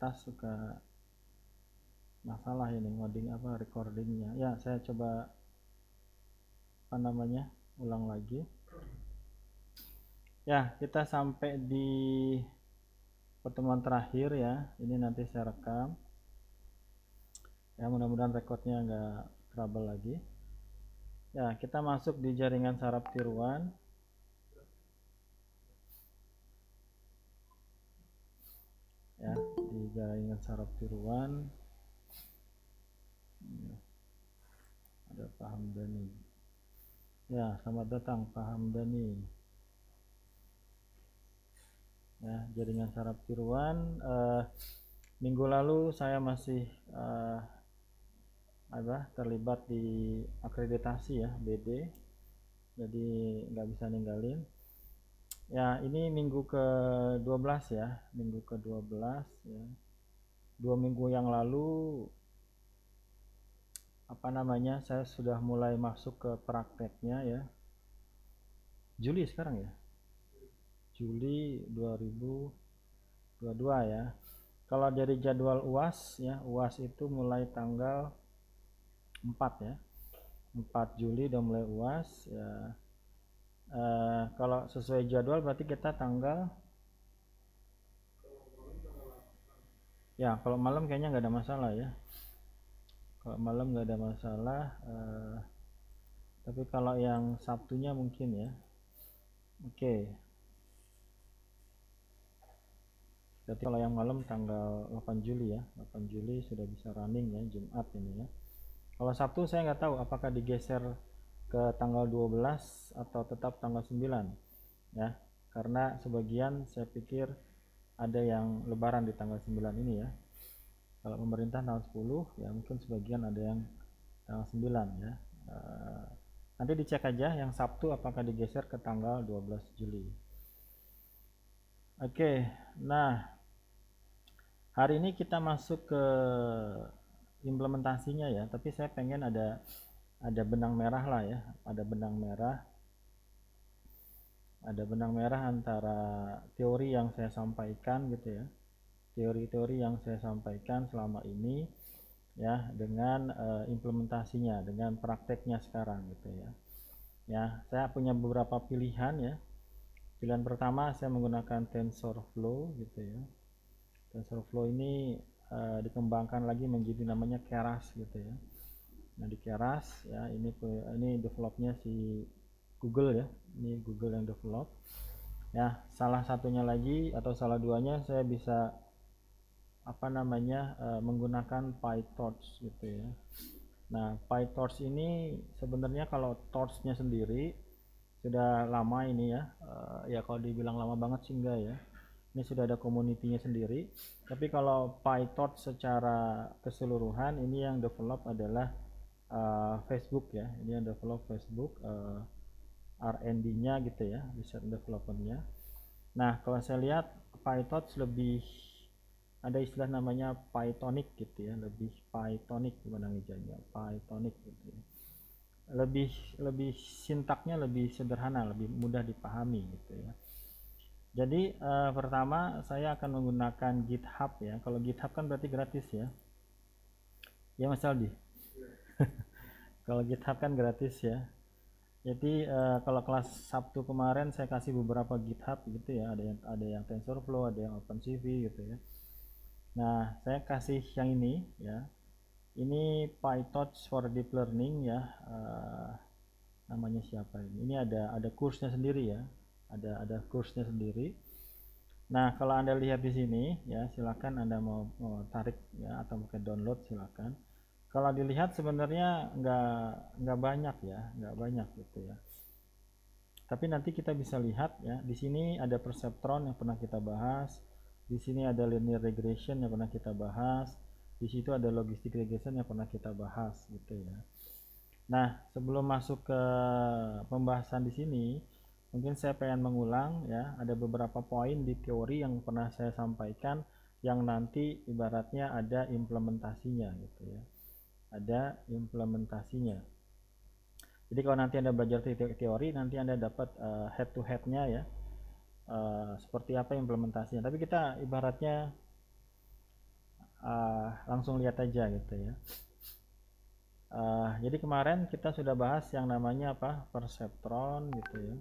atas suka masalah ini ngoding recordingnya. Ya, saya coba ulang lagi. Ya, kita sampai di pertemuan terakhir ya. Ini nanti saya rekam. Ya, mudah-mudahan recordnya nggak trouble lagi. Ya, kita masuk di jaringan saraf tiruan. Ya, di jaringan saraf tiruan. Ada Pak Hamdani. Ya, selamat datang Pak Hamdani. Ya, jaringan saraf tiruan. Minggu lalu saya masih terlibat di akreditasi ya, BD. Jadi nggak bisa ninggalin. Ya, ini minggu ke-12 ya, minggu ke-12 ya. 2 minggu yang lalu saya sudah mulai masuk ke prakteknya ya. Juli sekarang ya. Juli 2022 ya. Kalau dari jadwal UAS ya, UAS itu mulai tanggal 4 ya. 4 Juli udah mulai UAS ya. Kalau sesuai jadwal berarti kita tanggal ya, kalau malam kayaknya nggak ada masalah ya. Kalau malam nggak ada masalah, tapi kalau yang Sabtunya mungkin ya. Oke. Berarti kalau yang malam tanggal 8 Juli ya, 8 Juli sudah bisa running ya, Jumat ini ya. Kalau Sabtu saya nggak tahu apakah digeser ke tanggal 12 atau tetap tanggal 9 ya. Karena sebagian saya pikir ada yang lebaran di tanggal 9 ini ya. Kalau pemerintah tanggal 10 ya mungkin sebagian ada yang tanggal 9 ya. Nanti dicek aja yang Sabtu apakah digeser ke tanggal 12 Juli. Oke, nah hari ini kita masuk ke implementasinya ya, tapi saya pengen ada benang merah lah ya, ada benang merah antara teori yang saya sampaikan gitu ya, teori-teori yang saya sampaikan selama ini ya, dengan implementasinya, dengan prakteknya sekarang gitu ya. Ya, saya punya beberapa pilihan ya. Pilihan pertama saya menggunakan TensorFlow gitu ya. TensorFlow ini dikembangkan lagi menjadi namanya Keras gitu ya. Nah di Keras ya, ini developnya si Google ya, ini Google yang develop ya. Salah satunya lagi atau salah duanya saya bisa menggunakan PyTorch gitu ya. Nah PyTorch ini sebenarnya kalau torchnya sendiri sudah lama ini ya, ya kalau dibilang lama banget sih enggak ya, ini sudah ada community-nya sendiri. Tapi kalau PyTorch secara keseluruhan ini yang develop adalah Facebook ya, ini yang develop Facebook, R&D-nya gitu ya, research development-nya. Nah kalau saya lihat PyTorch lebih ada istilah namanya Pythonic gitu ya, lebih Pythonic gimana ngejanya, Pythonic gitu ya. Lebih sintaknya lebih sederhana, lebih mudah dipahami gitu ya. Jadi pertama saya akan menggunakan GitHub ya. Kalau GitHub kan berarti gratis ya. Ya Mas Aldi. Kalau GitHub kan gratis ya. Jadi kalau kelas Sabtu kemarin saya kasih beberapa GitHub gitu ya. Ada yang TensorFlow, ada yang OpenCV gitu ya. Nah saya kasih yang ini ya. Ini PyTorch for Deep Learning ya. Namanya siapa ini? Ini ada kursnya sendiri ya. Ada kursnya sendiri. Nah, kalau Anda lihat di sini ya, silakan Anda mau tarik ya atau mungkin download silakan. Kalau dilihat sebenarnya nggak banyak ya, nggak banyak gitu ya. Tapi nanti kita bisa lihat ya, di sini ada perceptron yang pernah kita bahas, di sini ada linear regression yang pernah kita bahas, di situ ada logistic regression yang pernah kita bahas gitu ya. Nah, sebelum masuk ke pembahasan di sini, mungkin saya pengen mengulang ya, ada beberapa poin di teori yang pernah saya sampaikan yang nanti ibaratnya ada implementasinya gitu ya. Ada implementasinya. Jadi kalau nanti Anda belajar teori, nanti Anda dapat head to head-nya ya. Seperti apa implementasinya. Tapi kita ibaratnya langsung lihat aja gitu ya. Jadi kemarin kita sudah bahas yang namanya apa, perseptron gitu ya.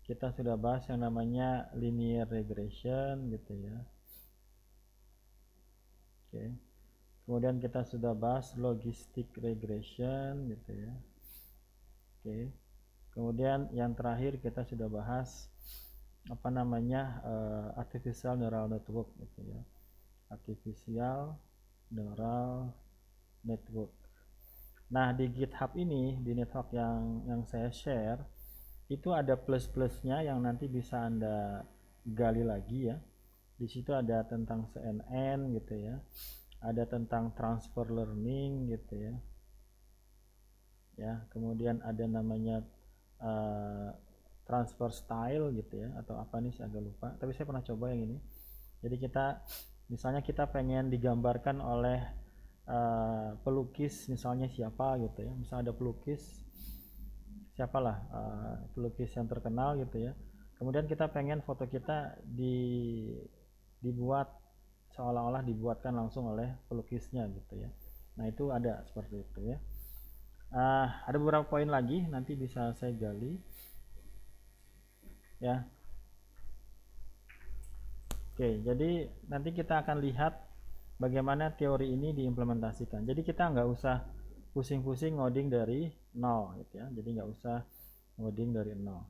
Kita sudah bahas yang namanya linear regression gitu ya. Oke. Kemudian kita sudah bahas logistic regression gitu ya. Oke. Kemudian yang terakhir kita sudah bahas apa namanya artificial neural network gitu ya. Artificial neural network. Nah, di GitHub ini, di network yang saya share, itu ada plus-plusnya yang nanti bisa Anda gali lagi ya. Di situ ada tentang CNN gitu ya. Ada tentang transfer learning gitu ya. Ya, kemudian ada namanya transfer style gitu ya, atau apa nih saya agak lupa. Tapi saya pernah coba yang ini. Jadi misalnya kita pengen digambarkan oleh pelukis misalnya siapa gitu ya. Misalnya ada pelukis siapalah pelukis yang terkenal gitu ya. Kemudian kita pengen foto kita dibuat seolah-olah dibuatkan langsung oleh pelukisnya gitu ya. Nah itu ada seperti itu ya. Ada beberapa poin lagi nanti bisa saya gali ya. Oke, jadi nanti kita akan lihat bagaimana teori ini diimplementasikan. Jadi kita nggak usah pusing-pusing ngoding dari nol gitu ya. Jadi nggak usah ngoding dari nol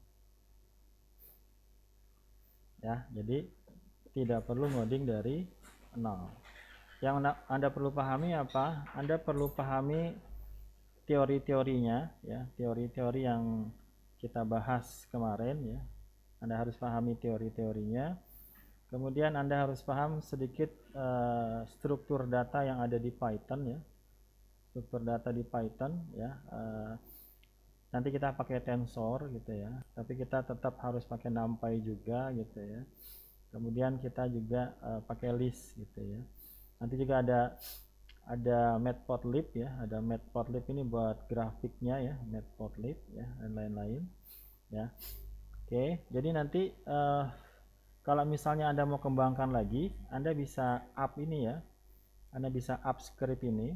ya. Jadi tidak perlu ngoding dari nol. Yang Anda perlu pahami apa? Anda perlu pahami teori-teorinya ya, teori-teori yang kita bahas kemarin ya. Anda harus pahami teori-teorinya. Kemudian Anda harus paham sedikit struktur data yang ada di Python ya. Struktur data di Python ya. Nanti kita pakai tensor gitu ya. Tapi kita tetap harus pakai NumPy juga gitu ya. Kemudian kita juga pakai list gitu ya. Nanti juga ada matplotlib ya, ada matplotlib ini buat grafiknya ya, matplotlib ya, dan lain-lain ya. Oke, jadi nanti kalau misalnya Anda mau kembangkan lagi, Anda bisa up ini ya, Anda bisa up script ini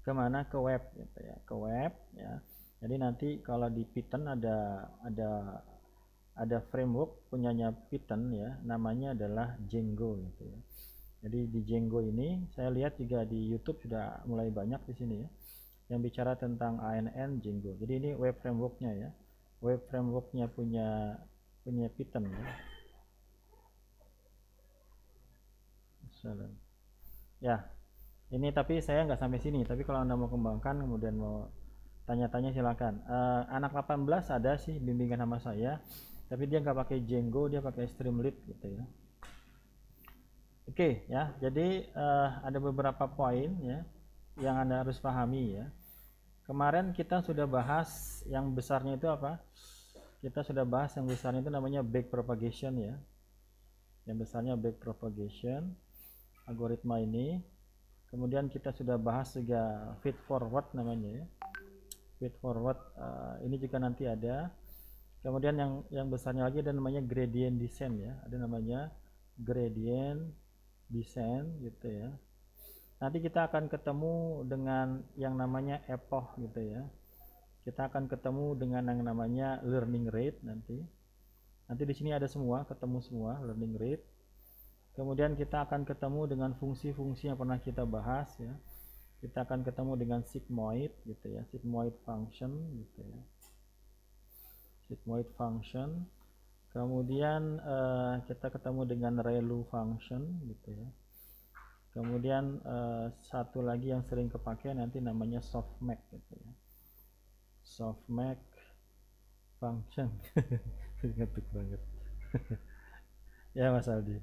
kemana, ke web gitu ya, ke web ya. Jadi nanti kalau di Python ada framework punyanya Python ya, namanya adalah Django gitu ya. Jadi di Django ini saya lihat juga di YouTube sudah mulai banyak di sini ya yang bicara tentang ANN Django. Jadi ini web frameworknya ya, web frameworknya punya Python ya. Ya, ini tapi saya nggak sampai sini. Tapi kalau Anda mau kembangkan kemudian mau tanya-tanya silakan. Anak 18 ada sih bimbingan sama saya, tapi dia nggak pakai Django, dia pakai Streamlit gitu ya. Oke ya, jadi ada beberapa poin ya yang Anda harus pahami ya. Kemarin kita sudah bahas yang besarnya itu apa? Kita sudah bahas yang besarnya itu namanya backpropagation ya. Yang besarnya backpropagation algoritma ini. Kemudian kita sudah bahas juga feed forward namanya ya. Feed forward ini juga nanti ada. Kemudian yang besarnya lagi ada namanya gradient descent ya. Ada namanya gradient descent gitu ya. Nanti kita akan ketemu dengan yang namanya epoch gitu ya. Kita akan ketemu dengan yang namanya learning rate nanti. Nanti di sini ada semua, ketemu semua learning rate. Kemudian kita akan ketemu dengan fungsi-fungsi yang pernah kita bahas ya. Kita akan ketemu dengan sigmoid gitu ya, sigmoid function gitu ya. Sigmoid function. Kemudian kita ketemu dengan ReLU function gitu ya. Kemudian satu lagi yang sering kepake nanti namanya softmax gitu ya. Softmax function. Ngetuk banget. Ya Mas Aldi.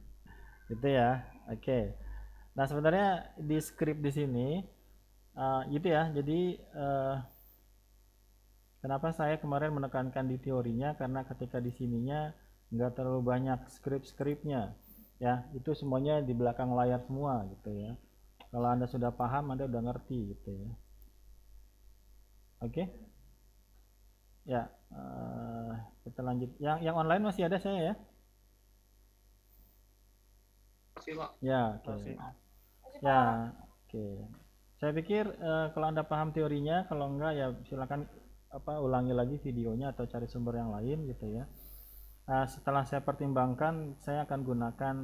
Gitu ya. Oke. Nah, sebenarnya di script di sini gitu ya. Jadi kenapa saya kemarin menekankan di teorinya, karena ketika di sininya nggak terlalu banyak script-scriptnya ya, itu semuanya di belakang layar semua gitu ya. Kalau Anda sudah paham, Anda udah ngerti gitu ya. Oke ya, kita lanjut yang online masih ada saya ya. kasih Pak. Ya, oke. Kasih. Ya, oke. Saya pikir kalau Anda paham teorinya, kalau enggak ya silakan ulangi lagi videonya atau cari sumber yang lain gitu ya. Setelah saya pertimbangkan, saya akan gunakan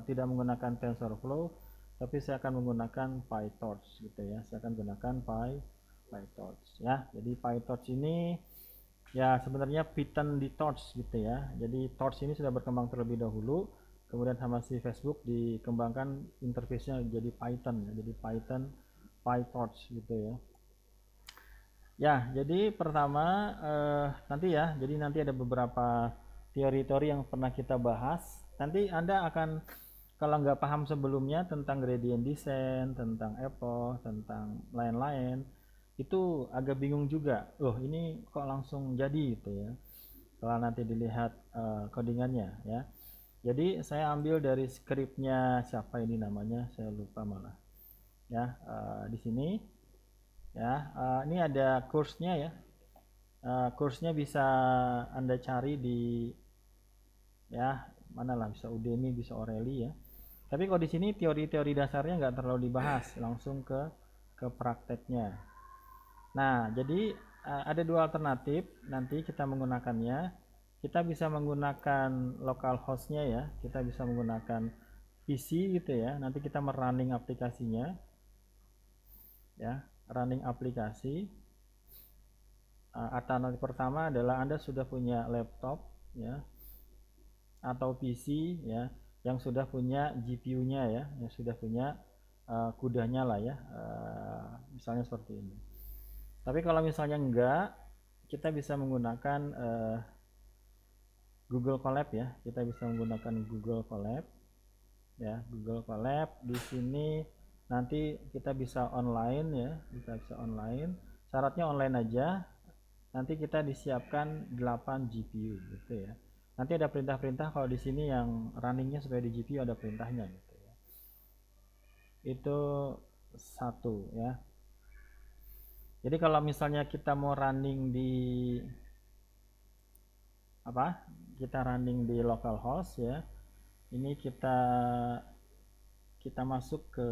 tidak menggunakan TensorFlow, tapi saya akan menggunakan PyTorch gitu ya. Saya akan gunakan PyTorch ya. Jadi PyTorch ini ya sebenarnya Python di Torch gitu ya. Jadi Torch ini sudah berkembang terlebih dahulu, kemudian sama si Facebook dikembangkan interface-nya jadi Python ya. Jadi Python PyTorch gitu ya. Ya, jadi pertama nanti ada beberapa teori-teori yang pernah kita bahas. Nanti Anda akan kalau nggak paham sebelumnya tentang gradient descent, tentang epoch, tentang lain-lain, itu agak bingung juga. Loh, ini kok langsung jadi gitu ya. Kalau nanti dilihat codingannya ya. Jadi saya ambil dari skripnya siapa ini namanya, saya lupa malah. Ya, di sini ya, ini ada kursnya ya. Kursnya bisa Anda cari di ya mana lah, bisa Udemy, bisa O'Reilly ya. Tapi kalau di sini teori-teori dasarnya nggak terlalu dibahas, langsung ke prakteknya. Nah, jadi ada dua alternatif nanti kita menggunakannya. Kita bisa menggunakan local hostnya ya, kita bisa menggunakan PC gitu ya. Nanti kita merunning aplikasinya ya, running aplikasi. Alternatif pertama adalah Anda sudah punya laptop ya atau PC ya yang sudah punya GPU-nya ya, yang sudah punya kudanya lah ya, misalnya seperti ini. Tapi kalau misalnya enggak, kita bisa menggunakan Google Colab ya. Kita bisa menggunakan Google Colab ya, Google Colab. Di sini nanti kita bisa online ya, kita bisa online. Syaratnya online aja. Nanti kita disiapkan 8 GPU gitu ya. Nanti ada perintah-perintah kalau di sini yang runningnya supaya di GPU ada perintahnya gitu ya. Itu satu ya. Jadi kalau misalnya kita mau running di kita running di localhost ya. Ini kita masuk ke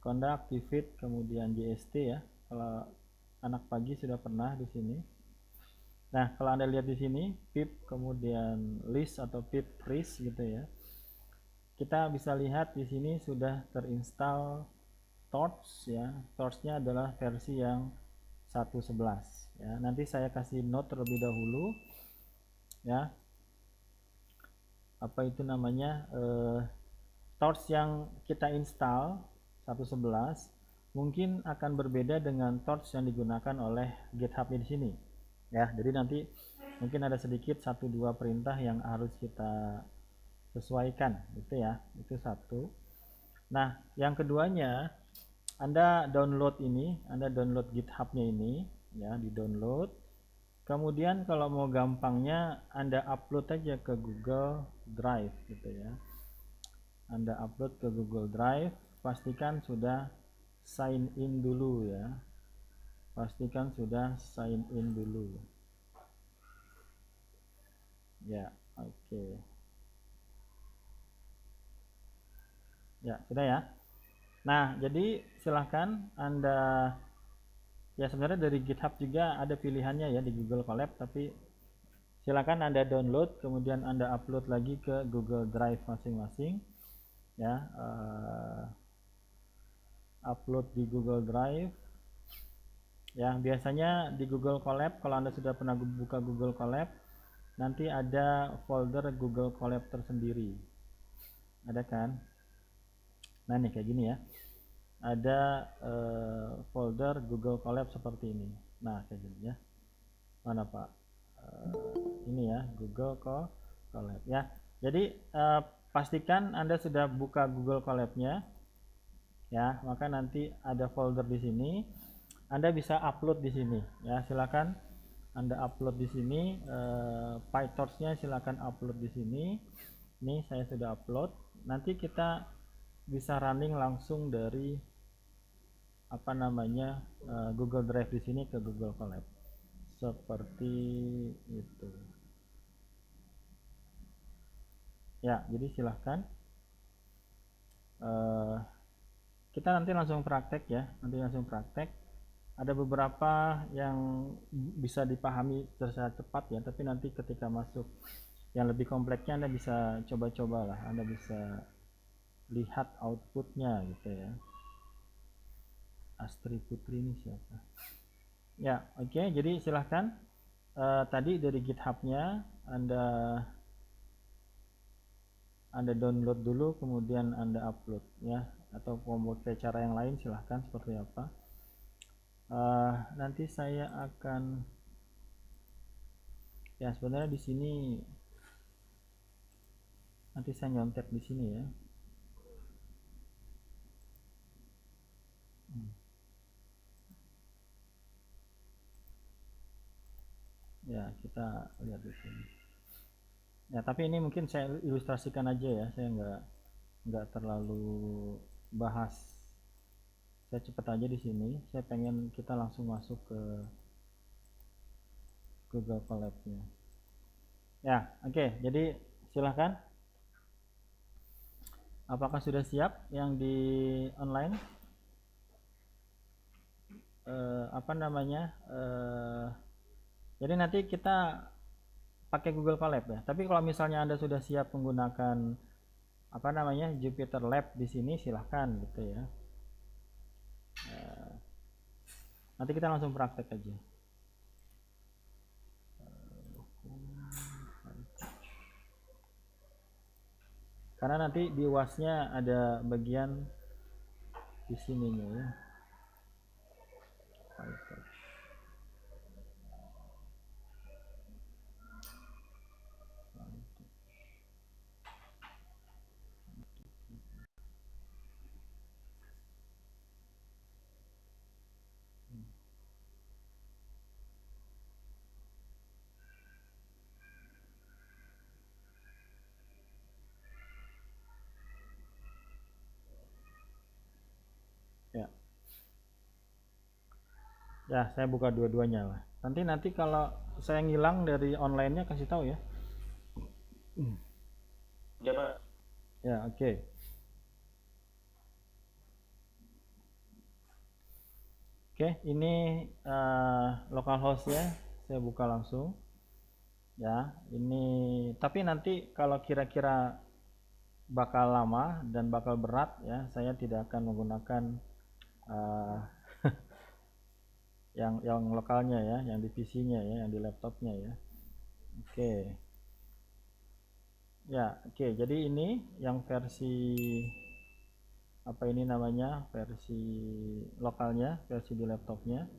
conduct pivot kemudian JST ya. Kalau anak pagi sudah pernah di sini. Nah, kalau Anda lihat di sini pip kemudian list atau pip list gitu ya. Kita bisa lihat di sini sudah terinstall Torch ya. Torch-nya adalah versi yang 1.11 ya. Nanti saya kasih note terlebih dahulu ya. Apa itu namanya? Torch yang kita install 1.11 mungkin akan berbeda dengan torch yang digunakan oleh GitHub di sini ya. Jadi nanti mungkin ada sedikit 1-2 perintah yang harus kita sesuaikan gitu ya. Itu satu. Nah, yang keduanya Anda download GitHub-nya ini ya, di download. Kemudian kalau mau gampangnya Anda upload aja ke Google Drive gitu ya. Anda upload ke Google Drive, pastikan sudah sign in dulu ya. Pastikan sudah sign in dulu. Ya, oke. Ya, sudah ya. Nah, jadi silahkan Anda ya, sebenarnya dari GitHub juga ada pilihannya ya di Google Colab, tapi silakan Anda download kemudian Anda upload lagi ke Google Drive masing-masing ya. Upload di Google Drive ya. Biasanya di Google Colab, kalau Anda sudah pernah buka Google Colab, nanti ada folder Google Colab tersendiri, ada kan? Nah nih kayak gini ya, ada folder Google Colab seperti ini. Nah kayak gini ya. Mana Pak? Ini ya, Google Colab ya. Jadi pastikan Anda sudah buka Google Colab-nya ya, maka nanti ada folder di sini. Anda bisa upload di sini ya, silakan Anda upload di sini. PyTorch-nya silakan upload di sini. Ini saya sudah upload. Nanti kita bisa running langsung dari Google Drive di sini ke Google Colab seperti itu Ya, jadi silahkan kita nanti langsung praktek ya, nanti langsung praktek. Ada beberapa yang bisa dipahami secara cepat ya, tapi nanti ketika masuk yang lebih kompleksnya Anda bisa coba-coba lah, Anda bisa lihat outputnya gitu ya. Astri Putri ini siapa ya? Oke, jadi silahkan tadi dari GitHub-nya anda download dulu, kemudian Anda upload ya, atau mau pakai cara yang lain silahkan seperti apa. Nanti saya akan ya, sebenarnya di sini nanti saya nyontek di sini ya. Ya, kita lihat di sini. Ya, tapi ini mungkin saya ilustrasikan aja ya, saya nggak terlalu bahas. Saya cepat aja di sini. Saya pengen kita langsung masuk ke Google Colab-nya. Ya, oke. Jadi silahkan. Apakah sudah siap yang di online? Apa namanya? Jadi nanti kita pakai Google Colab ya. Tapi kalau misalnya Anda sudah siap menggunakan apa namanya Jupyter Lab di sini, silahkan gitu ya. Nanti kita langsung praktek aja. Karena nanti di UAS-nya ada bagian di sininya ya. Ya. Ya, saya buka dua-duanya lah. Nanti kalau saya ngilang dari online-nya kasih tahu ya. Ya Pak. Ya, oke. Oke, ini localhost ya. Saya buka langsung. Ya, ini tapi nanti kalau kira-kira bakal lama dan bakal berat ya, saya tidak akan menggunakan eh, yang lokalnya ya, yang di PC-nya ya, yang di laptopnya ya. Oke. Ya, oke. Jadi ini yang versi apa ini namanya? Versi lokalnya, versi di laptopnya.